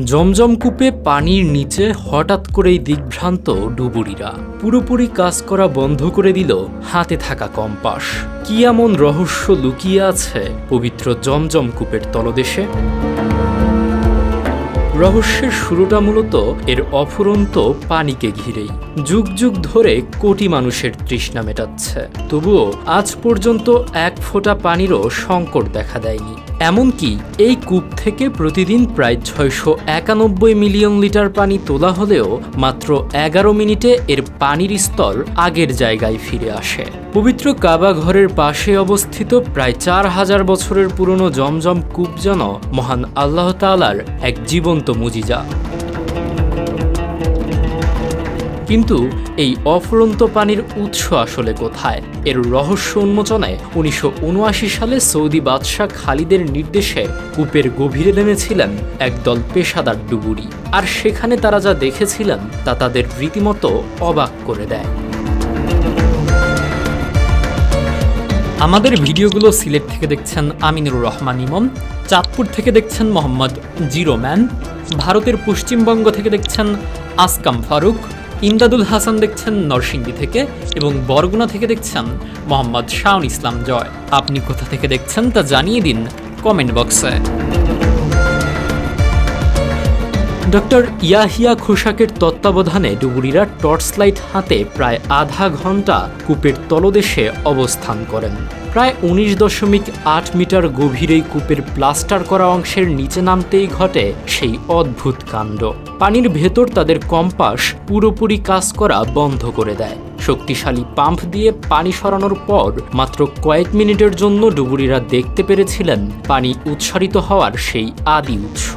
জমজম কূপে পানির নিচে হঠাৎ করেই দিগ্ভ্রান্ত ডুবুরিরা। পুরোপুরি কাজ করা বন্ধ করে দিল হাতে থাকা কম্পাস। কি এমন রহস্য লুকিয়ে আছে পবিত্র জমজম কূপের তলদেশে? রহস্যের শুরুটা মূলত এর অফুরন্ত পানিকে ঘিরেই। যুগ যুগ ধরে কোটি মানুষের তৃষ্ণা মেটাচ্ছে, তবুও আজ পর্যন্ত এক ফোঁটা পানিরও সংকট দেখা দেয়নি। এমনকি এই কূপ থেকে প্রতিদিন প্রায় 691 মিলিয়ন লিটার পানি তোলা হলেও মাত্র 11 মিনিটে এর পানির স্তর আগের জায়গায় ফিরে আসে। পবিত্র কাবা ঘরের পাশে অবস্থিত প্রায় 4000 বছরের পুরনো জমজম কূপ যেন মহান আল্লাহ তাআলার এক জীবন্ত মুজিজা। কিন্তু এই অফুরন্ত পানির উৎস আসলে কোথায়? এর রহস্য উন্মোচনে 1979 সালে সৌদি বাদশাহ খালিদের নির্দেশে কূপের গভীরে নেমেছিলেন একদল পেশাদার ডুবুরি। আর সেখানে তারা যা দেখেছিলেন তা তাদের রীতিমতো অবাক করে দেয়। আমাদের ভিডিওগুলো সিলেট থেকে দেখছেন আমিনুর রহমান ইমন, চাঁদপুর থেকে দেখছেন মোহাম্মদ জিরোম্যান, ভারতের পশ্চিমবঙ্গ থেকে দেখছেন আসকাম ফারুক, ইমদাদুল হাসান দেখছেন নরসিংদী থেকে এবং বরগুনা থেকে দেখছেন মোহাম্মদ শাওন ইসলাম জয়। আপনি কোথা থেকে দেখছেন তা জানিয়ে দিন কমেন্ট বক্সে। ডক্টর ইয়াহিয়া খোসাকের তত্ত্বাবধানে ডুবুরিরা টর্চ লাইট হাতে প্রায় আধা ঘন্টা কূপের তলদেশে অবস্থান করেন। প্রায় 19.8 মিটার গভীর এই কূপের প্লাস্টার করা অংশের নিচে নামতেই ঘটে সেই অদ্ভুত কাণ্ড। পানির ভেতর তাদের কম্পাস পুরোপুরি কাজ করা বন্ধ করে দেয়। শক্তিশালী পাম্প দিয়ে পানি সরানোর পর মাত্র কয়েক মিনিটের জন্য ডুবুরিরা দেখতে পেরেছিলেন পানি উৎসারিত হওয়ার সেই আদি উৎস।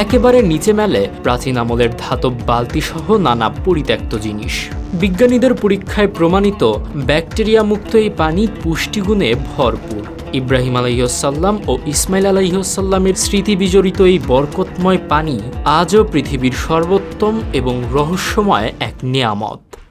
একেবারে নিচে মেলে প্রাচীন আমলের ধাতব বালতি সহ নানা পরিত্যক্ত জিনিস। বিজ্ঞানীদের পরীক্ষায় প্রমাণিত ব্যাকটেরিয়া মুক্ত এই পানি পুষ্টিগুণে ভরপুর। ইব্রাহিম আলাইহিসসাল্লাম ও ইসমাইল আলাইহিসসাল্লামের স্মৃতি বিজড়িত এই বরকতময় পানি আজও পৃথিবীর সর্বোত্তম এবং রহস্যময় এক নেয়ামত।